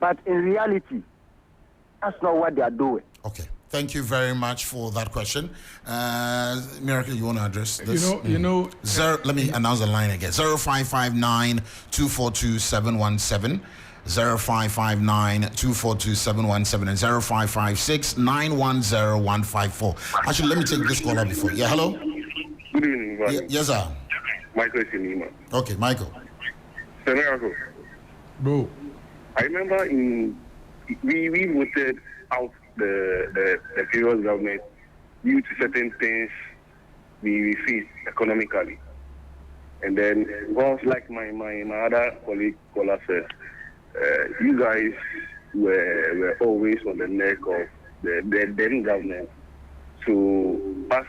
But in reality, that's not what they are doing. Okay. Thank you very much for that question. Miracle, you want to address this? Let me announce the line again. 0559 242 717. 0559 242 717 and 0556 910 154. Actually, let me take this caller before. Yeah, hello? Good evening, brother. Yes, sir. Michael is in Lima. Okay, Michael. Miracle. Bro. I remember we voted out the previous government due to certain things we faced economically. And then, once like my other colleague caller said, you guys were always on the neck of the then government. So, as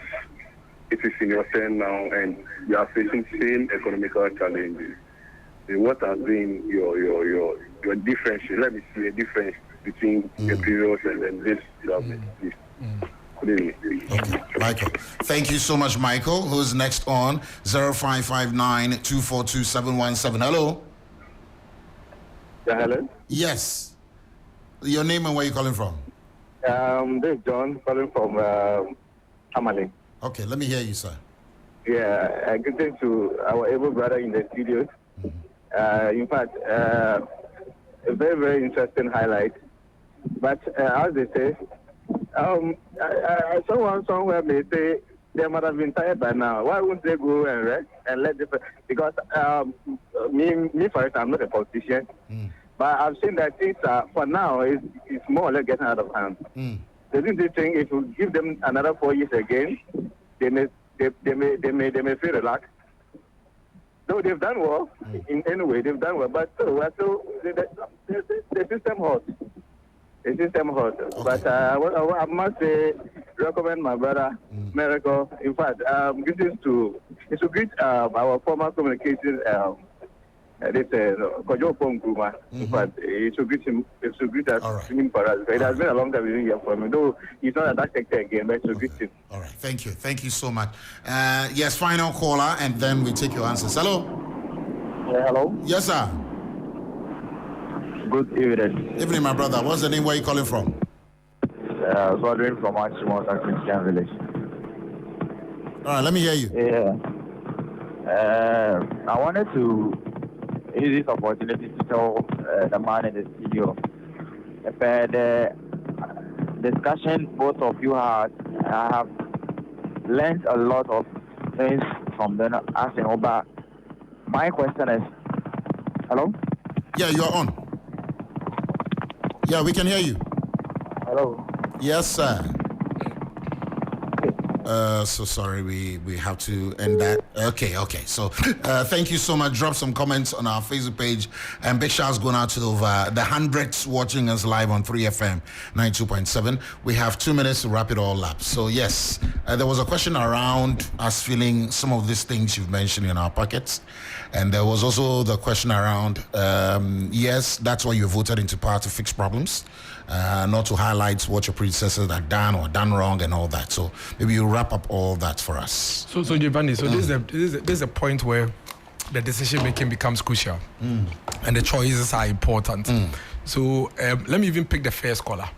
it is in your turn now and you are facing same economical challenges, what has been your difference? Let me see a difference between the previous and then this government, please. Okay, Michael. Thank you so much, Michael. Who's next on 0559 242 717? Hello? Yeah, hello? Yes. Your name and where you calling from? This is John calling from Amale. Okay, let me hear you, sir. Yeah, good day to our able brother in the studio. In fact, a very, very interesting highlight. But as they say, I saw one somewhere may say they might have been tired by now. Why wouldn't they go and rest and let them? Because me for instance, I'm not a politician, but I've seen that things for now it's more or less getting out of hand. Doesn't they think if we give them another 4 years again, they may feel relaxed? Though they've done well, in any way they've done well, but still, the system hurts. The system hurts. Okay. But I must say, recommend my brother, Miracle. In fact, it's to greet our former communication, Kojo Ponguma. In fact, it's to greet him. It's to greet us, him for us. It has been a long time we've been here for him. Though he's not at that sector again, but it's to greet him. All right. Thank you. Thank you so much. Yes, final caller, and then we take your answers. Hello? Yeah, hello? Yes, sir. Good evening. Evening, my brother. What's the name? Where are you calling from? Soldering from Achimota Christian Village. All right, let me hear you. Yeah. I wanted to use this opportunity to tell the man in the studio. The discussion both of you had, I have learned a lot of things from them as in Oba. My question is, hello? Yeah, you're on. Yeah, we can hear you. Hello? Yes, sir. So sorry, we have to end that. Okay. So thank you so much. Drop some comments on our Facebook page. And big shouts going out to over the hundreds watching us live on 3FM 92.7. We have 2 minutes to wrap it all up. So yes, there was a question around us feeling some of these things you've mentioned in our pockets. And there was also the question around, yes, that's why you voted into power, to fix problems, not to highlight what your predecessors had done or done wrong and all that. So maybe you wrap up all that for us. So Giovanni, this is a point where the decision making becomes crucial, and the choices are important. So let me even pick the first caller,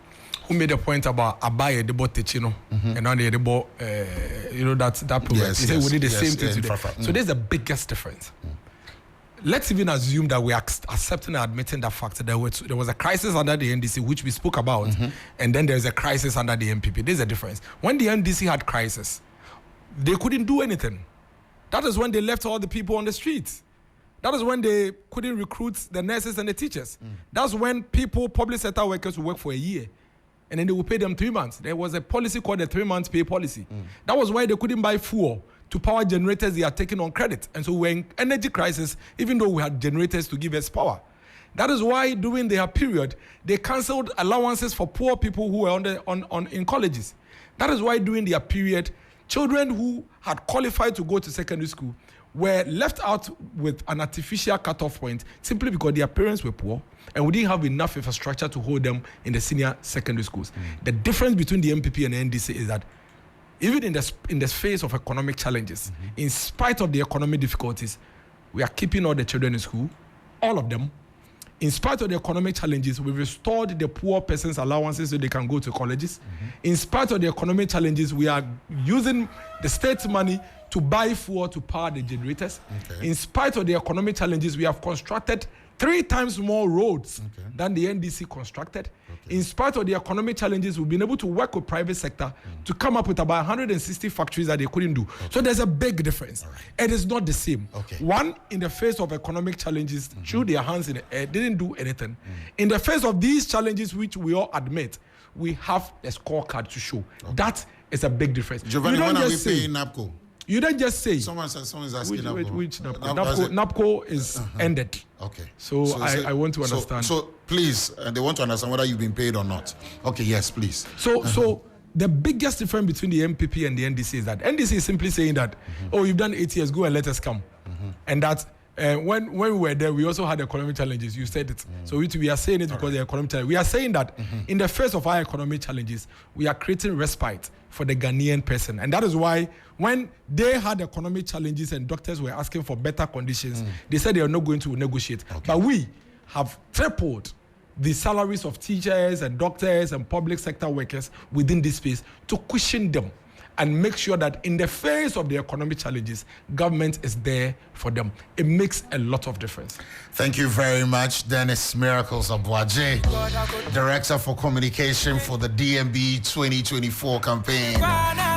who made a point about Aboagye the Techino, and now the that program. Yes, he said we did the same thing in today. So there's the biggest difference. Let's even assume that we are accepting and admitting the fact that there was a crisis under the NDC, which we spoke about, and then there's a crisis under the MPP. There's a difference. When the NDC had crisis, they couldn't do anything. That is when they left all the people on the streets. That is when they couldn't recruit the nurses and the teachers. That's when public sector workers would work for a year, and then they would pay them 3 months. There was a policy called the 3 months pay policy. That was why they couldn't buy fuel to power generators they are taking on credit. And so we're in energy crisis, even though we had generators to give us power. That is why during their period, they cancelled allowances for poor people who were in colleges. That is why during their period, children who had qualified to go to secondary school were left out with an artificial cutoff point simply because their parents were poor and we didn't have enough infrastructure to hold them in the senior secondary schools. The difference between the MPP and the NDC is that even in the face of economic challenges, in spite of the economic difficulties, we are keeping all the children in school, all of them. In spite of the economic challenges, we restored the poor person's allowances so they can go to colleges. In spite of the economic challenges, we are using the state money to buy fuel to power the generators. In spite of the economic challenges, we have constructed 3 times more roads than the NDC constructed. In spite of the economic challenges, we've been able to work with private sector to come up with about 160 factories that they couldn't do. So there's a big difference. It is not the same. One, in the face of economic challenges, threw their hands in the air, didn't do anything. In the face of these challenges, which we all admit, we have a scorecard to show. That is a big difference. Giovanni, when are we paying NAPCO? You don't just say. Someone's asking NAPCO. Which NAPCO? NAPCO is ended. Okay. So I want to understand. So please, they want to understand whether you've been paid or not. Okay, yes, please. So the biggest difference between the MPP and the NDC is that NDC is simply saying that, oh, you've done 8 years, go and let us come. And that when we were there, we also had economic challenges. You said it. So we are saying it because of the economic challenges. We are saying that in the face of our economic challenges, we are creating respite for the Ghanaian person. And that is why when they had economic challenges and doctors were asking for better conditions, they said they are not going to negotiate. But we have tripled the salaries of teachers and doctors and public sector workers within this space to cushion them and make sure that in the face of the economic challenges, government is there for them. It makes a lot of difference. Thank you very much, Dennis Miracles Aboagye, Director for Communication for the DMB 2024 campaign.